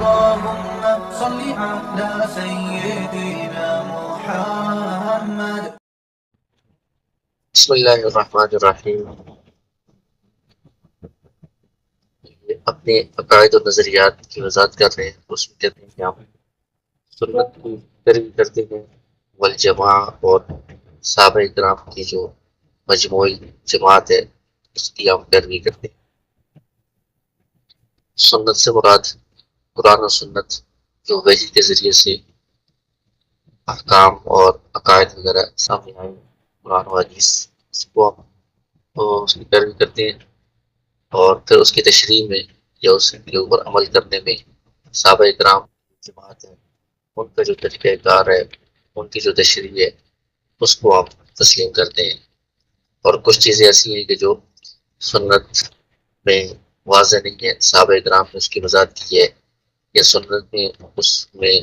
اللهم صل على سيدنا محمد. بسم اللہ الرحمن الرحیم. اپنے عقائد و نظریات کی وضاحت کر رہے ہیں. اس میں کہتے ہیں کہ ہم سنت کی پیروی کرتے ہیں، والجماع اور صحابہ کرام کی جو مجموعی جماعت ہے اس کی ہم پیروی کرتے ہیں. سنت سے مراد قرآن و سنت جو وحی کے ذریعے سے احکام اور عقائد وغیرہ سامنے آئے، قرآن و حدیث، اس کو ہم اس کی پیروی کرتے ہیں. اور پھر اس کی تشریح میں یا اس کے اوپر عمل کرنے میں صحابہ کرام جماعت ہے، ان کا جو طریقہ کار ہے، ان کی جو تشریح ہے، اس کو آپ تسلیم کرتے ہیں. اور کچھ چیزیں ایسی ہیں کہ جو سنت میں واضح نہیں ہے، صحابہ کرام نے اس کی وضاحت کی ہے، یا سنت میں اس میں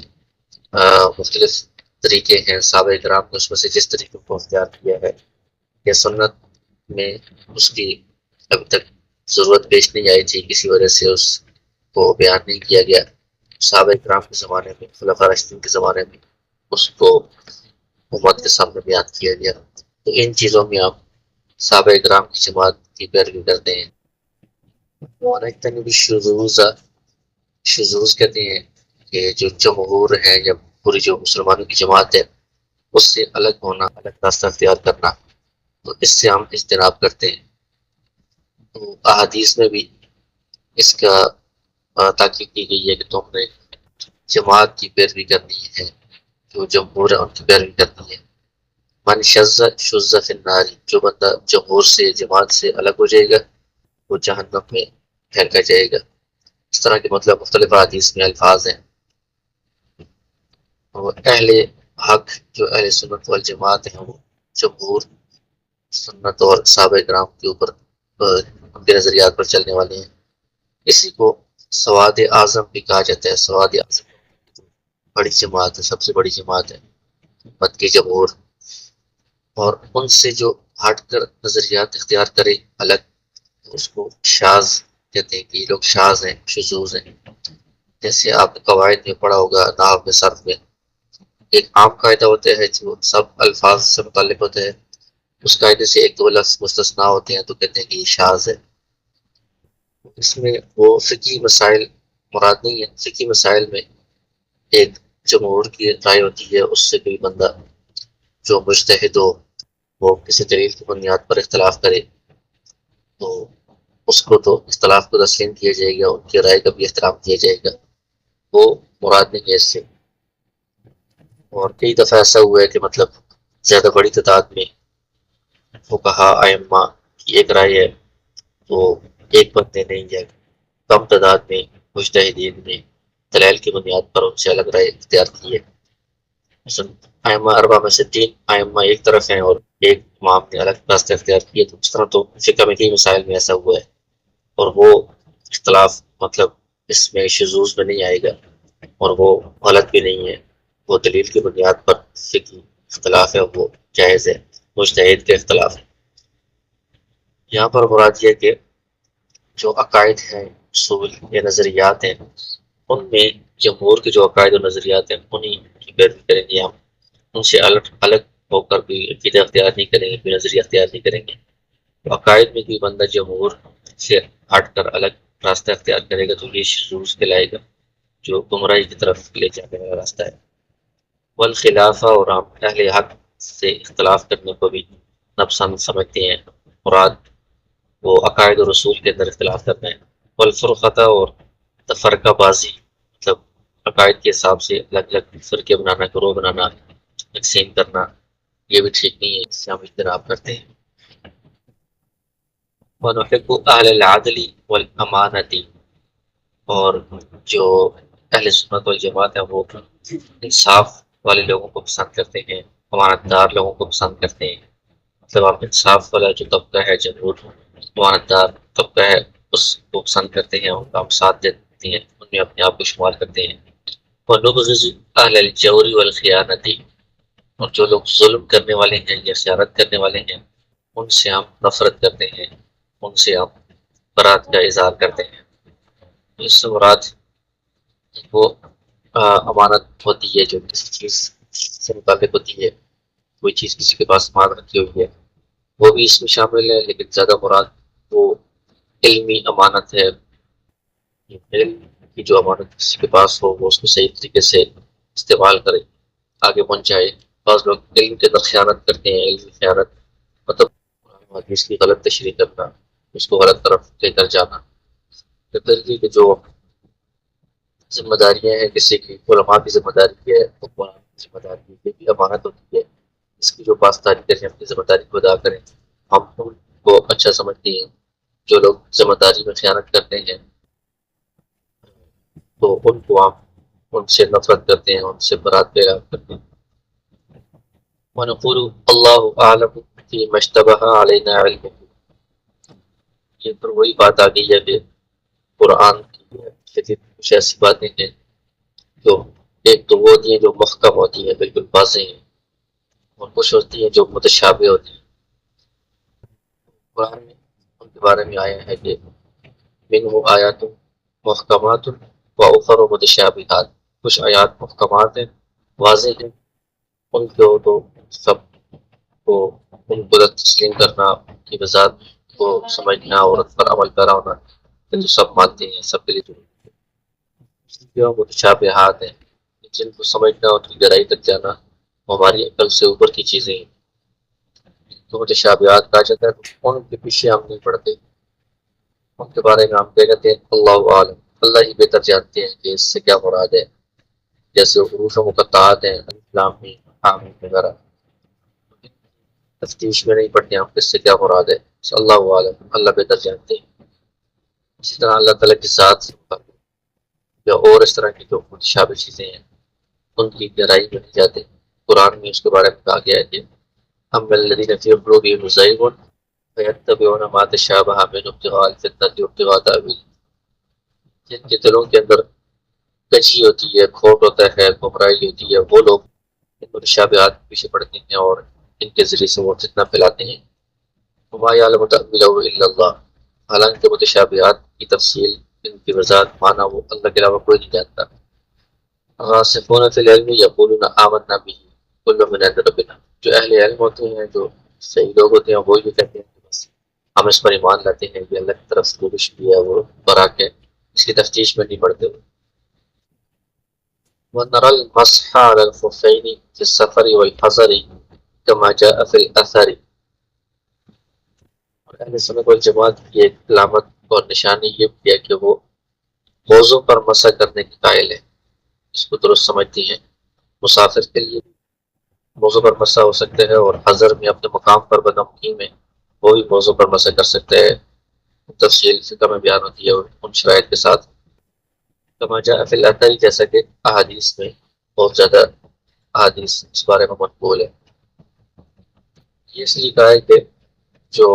مختلف طریقے ہیں، صحابہ کرام نے اس میں سے جس طریقے کو اختیار کیا ہے، یا سنت میں اس کی ابھی تک ضرورت پیش نہیں آئی تھی، کسی وجہ سے اس کو بیان نہیں کیا گیا، صحابہ کرام کے زمانے میں، خلفاء راشدین کے زمانے میں اس کو امت کے سامنے بیان کیا گیا. تو ان چیزوں میں آپ صحابہ کرام کی جماعت کی پیروی کرتے ہیں. شذوذ کہتے ہیں کہ جو جمہور ہے یا پوری جو مسلمانوں کی جماعت ہے اس سے الگ ہونا، الگ راستہ اختیار کرنا، تو اس سے ہم اجتناب کرتے ہیں. تو احادیث میں بھی اس کا تاکید کی گئی ہے کہ تم نے جماعت کی پیروی کرنی ہے، جو جمہور ہے ان کی پیروی کرنی ہے. من شذ فی النار، جو بندہ جمہور سے، جماعت سے الگ ہو جائے گا وہ جہنم میں پھینکا جائے گا. اس طرح کے مطلب مختلف حدیث میں الفاظ ہیں. اور اہل حق جو اہل سنت والجماعت ہیں وہ جمہور سنت اور صحابہ کرام کے اوپر ان کے نظریات پر چلنے والے ہیں. اسی کو سواد اعظم بھی کہا جاتا ہے. سواد اعظم بڑی جماعت ہے، سب سے بڑی جماعت ہے امت کے جمہور. اور ان سے جو ہٹ کر نظریات اختیار کرے الگ، اس کو شاذ کہتے ہیں کہ یہ لوگ شاذ ہیں، شذوذ ہیں. جیسے آپ نے قواعد میں پڑھا ہوگا، نحو میں، صرف میں ایک عام قاعدہ ہوتا ہے جو سب الفاظ سے متعلق ہوتا ہے، اس قاعدے سے ایک دو لفظ مستثنا ہوتے ہیں تو کہتے ہیں کہ یہ شاذ ہے. اس میں وہ فقہی مسائل مراد نہیں ہے. فقہی مسائل میں ایک جمہور کی رائے ہوتی ہے، اس سے کوئی بندہ جو مجتہد ہو وہ کسی دلیل کی بنیاد پر اختلاف کرے تو اس کو تو اختلاف کو تسلیم کیا جائے گا، ان کی رائے کا بھی احترام کیا جائے گا، وہ مراد نہیں ہے اس سے. اور کئی دفعہ ایسا ہوا ہے کہ مطلب زیادہ بڑی تعداد میں فقہا ائمہ کی ایک رائے ہے تو ایک بندے نے یا کم تعداد میں مجتہدین نے دلائل کی بنیاد پر ان سے الگ رائے اختیار کی ہے. مثلا ائمہ اربعہ میں سے 3 ائمہ ایک طرف ہیں اور ایک امام نے الگ راستہ اختیار کیا، تو اس طرح تو فقہ میں کئی مسائل میں ایسا ہوا ہے. اور وہ اختلاف مطلب اس میں شذوذ میں نہیں آئے گا اور وہ غلط بھی نہیں ہے، وہ دلیل کی بنیاد پر فقہی اختلاف ہے، وہ جائز ہے، مجتہد کے اختلاف ہے. یہاں پر مراد یہ کہ جو عقائد ہیں، اصول یا نظریات ہیں، ان میں جمہور کے جو عقائد و نظریات ہیں انہیں کی پیروی کریں گے ہم. ان سے الگ ہو کر بھی عقیدہ اختیار نہیں کریں گے، کوئی نظریہ اختیار نہیں کریں گے. عقائد میں کوئی بندہ جمہور سے ہٹ کر الگ راستہ اختیار کرے گا تو یہ شذوذ کہلائے گا، جو گمراہی کی طرف لے جانے والا راستہ ہے. والخلافہ، اور ہم اہل حق سے اختلاف کرنے کو بھی ناپسند سمجھتے ہیں. مراد وہ عقائد و رسول کے اندر اختلاف کرنا ہے. والفرقہ، اور تفرقہ بازی، مطلب عقائد کے حساب سے الگ الگ فرقے بنانا، گروہ بنانا، تقسیم کرنا، یہ بھی ٹھیک نہیں ہے، اس سے ہم اجتناب کرتے ہیں. وَنُحِبُّ أَهْلَ الْعَدْلِ وَالْأَمَانَةِ، اور جو اہل سنت والجماعت ہیں وہ انصاف والے لوگوں کو پسند کرتے ہیں، امانت دار لوگوں کو پسند کرتے ہیں. مطلب آپ انصاف والا جو طبقہ ہے، جمہور امانت دار طبقہ ہے، اس کو پسند کرتے ہیں، ان کا ہم ساتھ دیتے ہیں، ان میں اپنے آپ کو شمار کرتے ہیں. وَنُبْغِضُ أَهْلَ الْجَوْرِ وَالْخِيَانَةِ، اور جو لوگ ظلم کرنے والے ہیں یا خیانت کرنے والے ہیں ان سے ہم نفرت کرتے ہیں، ان سے ہم برات کا اظہار کرتے ہیں. اس سے مراد وہ امانت ہوتی ہے جو کسی چیز سے متعلق ہوتی ہے، کوئی چیز کسی کے پاس امانت رکھی ہوئی ہے، وہ بھی اس میں شامل ہے، لیکن زیادہ مراد وہ علمی امانت ہے، علم کی جو امانت کسی کے پاس ہو وہ اس کو صحیح طریقے سے استعمال کرے، آگے پہنچائے۔ بعض لوگ علم کے اندر خیانت کرتے ہیں، علمی خیانت مطلب حدیث کی غلط تشریح کرنا، اس کو غلط طرف لے کر جانا۔ طریقے کی جو ذمہ داریاں ہیں کسی کی، علماء کی ذمہ داری ہے، حکمران کی ذمہ داری ہے، یہ بھی امانت ہوتی ہے، اس کی جو پاسداری کریں، اپنی ذمہ داری کو ادا کریں۔ ہم ان کو اچھا سمجھتے ہیں جو لوگ ذمہ داری میں خیانت کرتے ہیں، تو ان کو ہم ان سے نفرت کرتے ہیں، ان سے برات پیغام کرتے ہیں۔ وَنَقُولُ اللَّهُ أَعْلَمُ فِيمَا اشْتَبَهَ عَلَيْنَا عِلْمُهُ۔ یہ پر وہی بات آ گئی ہے کہ قرآن کی کچھ ایسی باتیں ہیں جو ایک تو وہ ہوتی ہیں جو محکم ہوتی ہیں، بالکل واضح ہیں، اور کچھ ہوتی ہیں جو متشابہ ہوتی ہیں۔ قرآن میں ان کے بارے میں آیا ہے کہ منہ آیات محکمات و اخر متشابہات، کچھ آیات محکمات ہیں، واضح ہیں، ان کو تو سب کو ان کو تسلیم کرنا، ان کی وضاحت کو سمجھنا اور ان پر عمل پیرا ہونا، یہ تو سب مانتے ہیں، سب کے لیے ضروری ہے۔ جو متشابہات ہیں جن کو سمجھنا، ان کی گہرائی تک جانا، وہ ہماری عقل سے اوپر کی چیزیں ہیں، تو متشابہات کہا جاتا ہے، تو ان کے پیچھے ہم نہیں پڑتے، ان کے بارے میں ہم کیا کہتے ہیں اللہ عالم، اللہ ہی بہتر جانتے ہیں کہ اس سے کیا مراد ہے، جیسے حروف مقطعات ہیں، الف میم حامیم وغیرہ، تفتیش میں نہیں پڑتے ہم اس سے کیا مراد ہے، اللہ عالم، اللہ بہتر جانتے ہیں۔ اسی طرح اللہ تعالیٰ کی ذات یا اور اس طرح کی جو متشابہ چیزیں ہیں ان کی گہرائی میں نہیں جاتے۔ قرآن میں اس کے بارے میں کہا گیا ہے کہ ہم الذین فی قلوبہم زیغ فیتبعون ما تشابہ منہ ابتغاء الفتنۃ وابتغاء تأویلہ، جن کے دلوں کے اندر کجی ہوتی ہے، کھوٹ ہوتا ہے، گمراہی ہوتی ہے، وہ لوگ ان متشابہات کے پیچھے پڑتے ہیں اور ان کے ذریعے سے وہ فتنہ پھیلاتے ہیں۔ وما یعلم تأویلہ الا اللہ، حالانکہ متشابہات کی تفصیل، ان کی وضاحت، معنی وہ اللہ کے علاوہ کوئی نہیں جانتا۔ راسخون فی العلم یقولون آمنا بہ کل من عند ربنا، جو اہل علم ہوتے ہیں، جو صحیح لوگ ہوتے ہیں، وہ یہ کہتے ہیں کہ بس ہم اس پر ایمان لاتے ہیں کہ اللہ کی طرف سے جو کچھ بھی ہے وہ برا کے اس کی تفتیش میں نہیں پڑتے ہوئے۔ وَنَرَى الْمَسْحَ عَلَى الْخُفَّيْنِ فِي السَّفَرِ وَالْحَضَرِ كَمَا جَاءَ فِي الْأَثَرِ، اور اہل سنت والجماعت کی ایک علامت اور نشانی یہ بھی ہے کہ وہ موضوع پر مسح کرنے کی قائل ہے، اس کو درست سمجھتی ہیں۔ مسافر کے لیے موضوع پر مسح ہو سکتے ہیں، اور حضر میں اپنے مقام پر بنا مقیم میں وہ بھی موضوع پر مسح کر سکتے ہیں، تفصیل فقہ میں بیان ہوتی ہے ان شرائط کے ساتھ۔ کما جاء فی الاثر، جیسا کہ احادیث میں بہت زیادہ احادیث اس بارے میں منقول ہے۔ یہ اس لیے کہا ہے کہ جو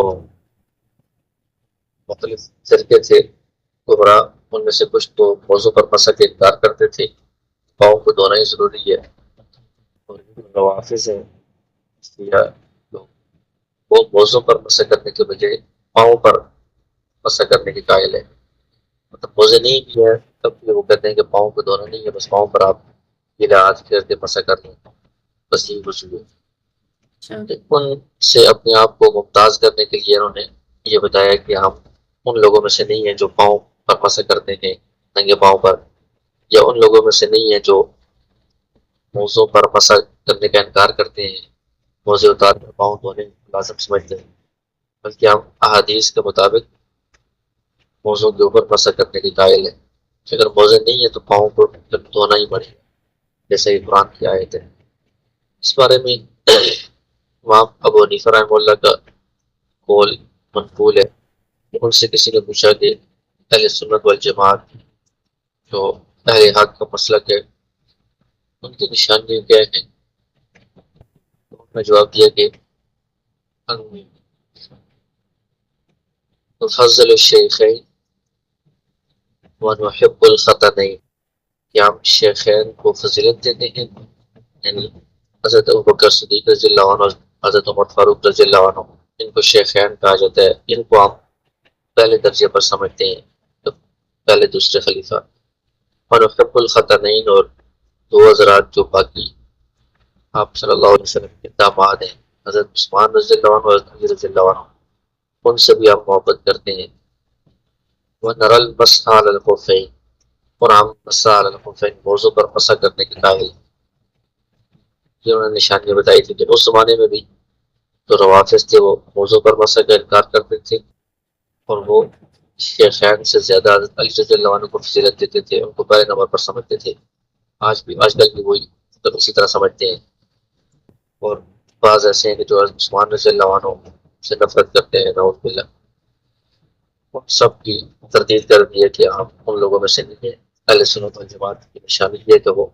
مختلف فرقے تھے گمراہ، ان میں سے کچھ تو موضوع پر مسح کے انکار کرتے تھے، پاؤں کو دھونا ہی ضروری ہے، اور روافظ ہیں اس لیے لوگ وہ موضوع پر مسح کرنے کے بجائے پاؤں پر مسح کرنے کے قائل ہے، مطلب موزے نہیں بھی ہے تب بھی وہ کہتے ہیں کہ پاؤں کو دھونا نہیں ہے، بس پاؤں پر آپ یہ ہاتھ پھیر کے مسح کر لیں، بس یہی وضو ہے۔ ان سے اپنے آپ کو ممتاز کرنے کے لیے انہوں نے یہ بتایا کہ ہم ان لوگوں میں سے نہیں ہیں جو پاؤں پر مسح کرتے ہیں ننگے پاؤں پر، یا ان لوگوں میں سے نہیں ہیں جو موضوع پر مسح کرنے کا انکار کرتے ہیں، موزے اتار کر پاؤں دھونے لازم سمجھتے ہیں، بلکہ ہم احادیث کے مطابق موضوع کے اوپر مسح کرنے کی قائل ہے کہ اگر موزے نہیں ہے تو پاؤں کو دھونا ہی پڑے گا، جیسے یہ قرآن کی آیت ہے۔ اس بارے میں امام ابو حنیفہ رحمہ اللہ کا قول منقول ہے، ان سے کسی نے پوچھا کہ اہل سنت والجماعت جو اہل حق کا مسلک ہے ان کی نشانیاں کیا ہیں، انہوں نے جواب دیا کہ نفضل الشیخین ونحب الخطنین، کہ ہم شیخین کو فضیلت دیتے ہیں، یعنی حضرت ابوبکر صدیق رضی اللہ عنہ، حضرت عمر فاروق رضی اللہ عنہ، ان کو شیخین کہا جاتا ہے، ان کو ہم پہلے درجے پر سمجھتے ہیں، تو پہلے دوسرے خلیفہ۔ ونحب الخطنین، اور دو حضرات جو باقی آپ صلی اللہ علیہ وسلم کے داماد ہیں، حضرت عثمان رضی اللہ عنہ اور حضرت علی رضی اللہ عنہ، ان سے بھی آپ محبت کرتے ہیں۔ وَنَرَى الْمَسْحَ عَلَى الْخُفَّيْنِ، اور ہم مسح علی الخفین، موضوع پر مسح کرنے کے قائل ہیں۔ یہ انہوں نے نشانیاں بتائی تھی کہ اس زمانے میں بھی جو روافظ تھے وہ موضوع پر مسح کا انکار کرتے تھے، اور وہ شیخین سے زیادہ حضرت علی رضی اللہ عنہ کو فضیلت دیتے تھے، ان کو پہلے نمبر پر سمجھتے تھے۔ آج کل بھی وہی مطلب اسی طرح سمجھتے ہیں، اور بعض ایسے ہیں کہ جو حضرت عثمان رضی اللہ عنہ سے نفرت کرتے ہیں، نعوذ باللہ۔ ان سب کی تردید کر دی ہے کہ آپ ان لوگوں میں سے نہیں ہیں۔ اہل سنت والجماعت کی نشانی یہ ہے کہ وہ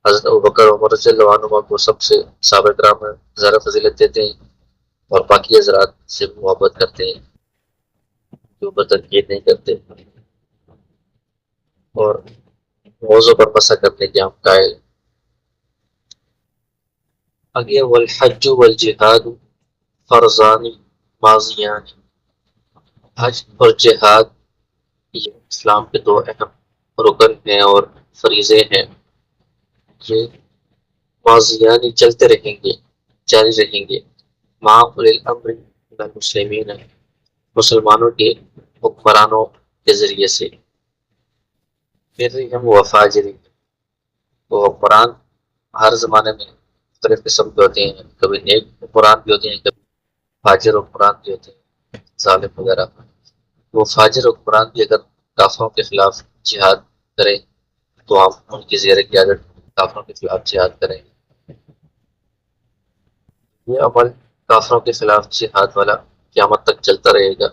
حضرت ابوبکر عمر رضی اللہ عنہ کو سب سے صحابہ کرام میں زیادہ فضیلت دیتے ہیں، اور باقی حضرات سے محبت کرتے ہیں، جو اوپر تنقید نہیں کرتے، اور موضوع پر مسح کرنے کے ہم قائل۔ آگے والحج والجہاد فرضان ماضیان، حج اور جہاد یہ اسلام کے دو اہم رکن ہیں اور فریضے ہیں، یہ ماضیان چلتے رہیں گے، جاری رہیں گے، مع اولی الامر من المسلمین، مسلمانوں کے حکمرانوں کے ذریعے سے، برہم و فاجرہم، وہ حکمران ہر زمانے میں مختلف قسم کے ہوتے ہیں، کبھی نیک حکمران بھی ہوتے ہیں، کبھی فاجر حکمران بھی ہوتے ہیں، ظالم وغیرہ۔ وہ فاجر حکمران بھی اگر کافروں کے خلاف جہاد کریں تو ہم ان کی زیر قیادت کافروں کے خلاف جہاد کریں گے۔ یہ عمل کافروں کے خلاف جہاد والا قیامت تک چلتا رہے گا۔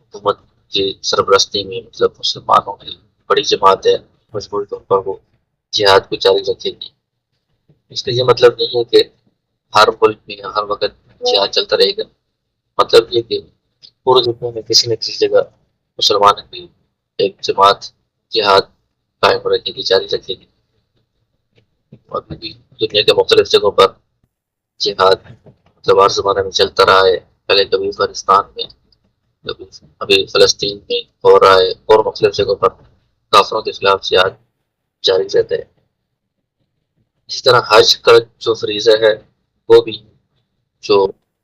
حکومت کی سربرستی میں مطلب مسلمانوں کی بڑی جماعت ہے، مجبوری طور پر وہ جہاد کو جاری رکھے گی۔ اس کا یہ مطلب نہیں ہے کہ ہر ملک میں ہر وقت جہاد چلتا رہے گا، مطلب یہ کہ پورے دنیا میں کسی نہ کسی جگہ مسلمانوں کی ایک جماعت جہاد قائم رکھے گی، جاری رکھے گی، اور بھی دنیا کے مختلف جگہوں پر جہاد مطلب ہر زمانے میں چلتا رہا ہے۔ پہلے کبھی افغانستان میں، کبھی ابھی فلسطین میں ہو رہا ہے، اور مختلف جگہوں پر کافروں کے خلاف جہاد جاری رہتا ہے۔ اسی طرح حج کا جو فریضہ ہے وہ بھی جو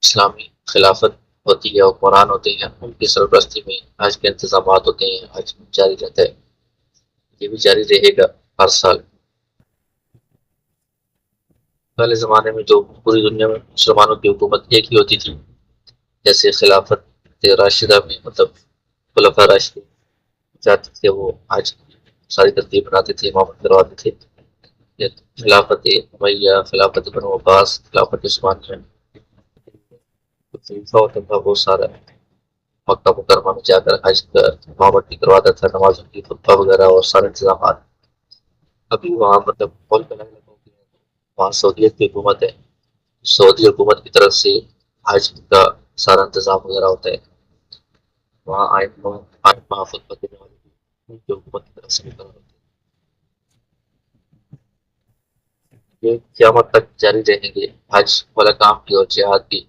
اسلامی خلافت ہوتی ہے، حکمران ہوتے ہیں، ان کی سرپرستی میں حج کے انتظامات ہوتے ہیں، حج جاری رہتا ہے، یہ بھی جاری رہے گا ہر سال۔ پہلے زمانے میں جو پوری دنیا میں مسلمانوں کی حکومت ایک ہی ہوتی تھی، جیسے خلافت راشدہ میں مطلب خلفاء راشدین جاتے تھے، وہ حج کی ساری ترتیب بناتے تھے، امامت کرواتے تھے۔ خلافت امیہ، خلافت بنو عباس، خلافت عثمانیہ، خلیفہ ہوتا تھا وہ سارا مکہ مکرمہ میں جا کر حج کا امامت بھی کرواتا تھا، نمازوں کی خطبہ وغیرہ اور سارے انتظامات۔ ابھی وہاں مطلب ملک الگ الگ ہو گئے ہیں، وہاں سعودیت کی حکومت ہے، سعودی حکومت کی طرف سے حج کا سارا انتظام وغیرہ ہوتا ہے، وہاں آئمہ خطبہ دینے والے بھی ان کی حکومت کی طرف سے مقرر ہوتے ہیں۔ یہ قیامت تک جاری رہیں گے، حج والا کام بھی اور جہاد بھی۔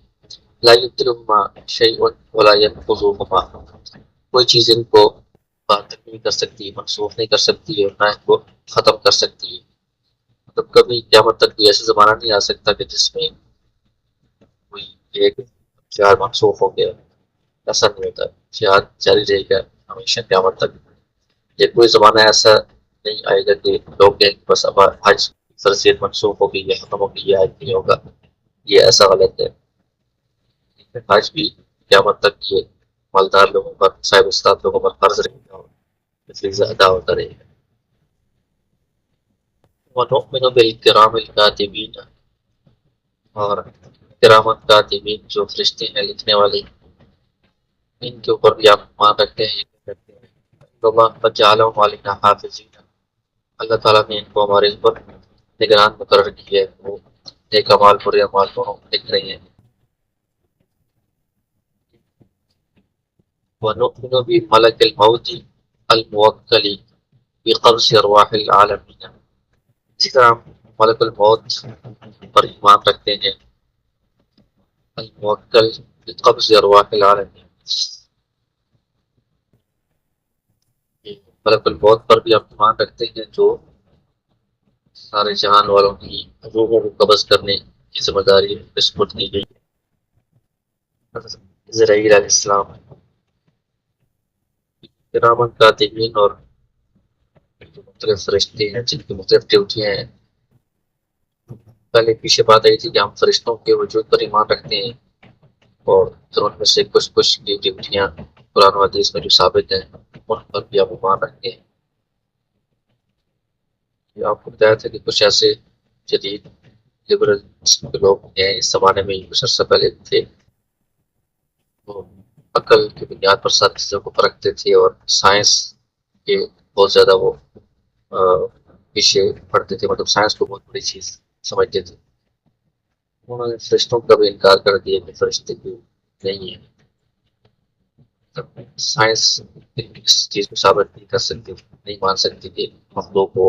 لا یبطلهما شیء ولا ينقضهما، کوئی چیز ان کو باطل نہیں کر سکتی، منسوخ نہیں کر سکتی، اور نہ ان کو ختم کر سکتی ہے۔ مطلب کبھی قیامت تک بھی ایسا زمانہ نہیں آ سکتا کہ جس میں کوئی ایک جہاد منسوخ ہو گیا، ایسا نہیں ہوتا، جہاد جاری رہے گا ہمیشہ قیامت تک۔ یہ کوئی زمانہ ایسا نہیں آئے گا کہ لوگ کہیں کہ بس اب حج فرضیت منسوخ ہوگی یا ختم ہوگی، یہ حج نہیں ہوگا، یہ ایسا غلط ہے۔ حج بھی قیامت تک یہ مالدار لوگوں پر، صاحب استاد لوگوں پر فرض رہے گا، فریضہ ادا ہوتا رہے گا۔ وَنُؤْمِنُ بِالْكِرَامِ الْكَاتِبِينَ، اور کرامت کاتبین جو فرشتے ہیں لکھنے والے، ان کے اوپر بھی آپ مان رکھتے ہیں، یقین رکھتے ہیں۔ اللہ قد جعلهم علینا حافظین، اللہ تعالیٰ نے ان کو ہمارے اوپر نگران مقرر کی ہے، وہ نیک اعمال برے اعمال دونوں لکھ رہی ہیں۔ وَنُؤْمِنُ بِمَلَكِ الْمَوْتِ الْمُوَكَّلِ بِقَبْضِ أَرْوَاحِ الْعَالَمِينَ، اسی طرح ملک الموت پر ایمان رکھتے ہیں، الموکل بقبض ارواح العالمین، ملک الموت پر بھی ہم ایمان رکھتے ہیں، جو سارے جہان والوں کی روحوں کو قبض کرنے کی ذمہ داری سپرد کی گئی۔ اسرائیل علیہ السلام کرامن کاتبین اور مختلف فرشتے ہیں جن کی مختلف ڈیوٹیاں ہیں۔ پہلے پیچھے بات آئی تھی کہ ہم فرشتوں کے وجود پر ایمان رکھتے ہیں، اور پھر ان میں سے کچھ کی ڈیوٹیاں قرآن و حدیث میں جو ثابت ہیں ان پر بھی ہم ایمان رکھتے ہیں۔ یہ آپ کو بتایا تھا کہ کچھ ایسے جدید لبرل کے لوگ ہیں اس زمانے میں، کچھ عرصہ پہلے تھے، وہ عقل کی بنیاد پر ساری چیزوں کو پرکھتے تھے اور سائنس کے بہت زیادہ وہ پیچھے پڑھتے تھے، مطلب سائنس کو بہت بڑی چیز سمجھتے تھے۔ انہوں نے فرشتوں کا بھی انکار کر دیا کہ فرشتے بھی نہیں ہیں، سائنس اس چیز کو ثابت نہیں کر سکتی، نہیں مان سکتی کہ مخلوق کو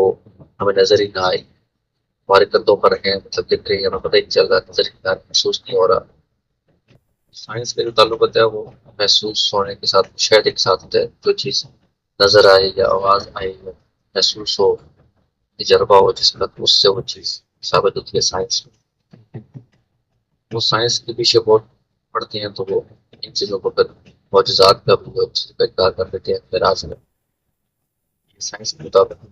ہمیں نظر ہی نہ آئے، ہمارے کندھوں پر ہیں، مطلب دکھ رہی ہے، ہمیں پتہ ہی چل رہا، نظر ہی نہ محسوس نہیں ہو رہا۔ سائنس کا جو تعلق ہوتا ہے وہ محسوس ہونے کے ساتھ، مشاہدے کے ساتھ ہوتا ہے۔ جو چیز نظر آئے یا آواز آئے یا محسوس ہو، تجربہ ہو جس کا، اس سے وہ چیز ثابت ہوتی ہے سائنس میں۔ وہ سائنس کے پیچھے بہت پڑھتے ہیں تو وہ ان چیزوں کو پھر معجزات کا بھی انکار کر دیتے ہیں معراج میں، سائنس کے مطابق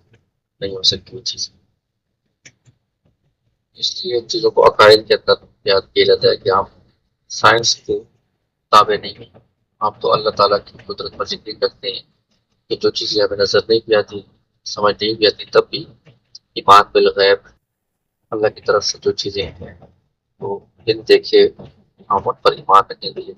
نہیں ہو سکتی وہ چیز۔ اس لیے ان چیزوں کو عقائد کے اندر یاد کیا جاتا ہے کہ آپ سائنس کے تابع نہیں ہیں، آپ تو اللہ تعالیٰ کی قدرت پر ذکر کرتے ہیں کہ جو چیزیں ہمیں نظر نہیں بھی آتی، سمجھ نہیں بھی آتی، تب بھی ایمان بالغیب، اللہ کی طرف سے جو چیزیں ہیں وہ بن دیکھے ہم ان پر ایمان رکھیں گے،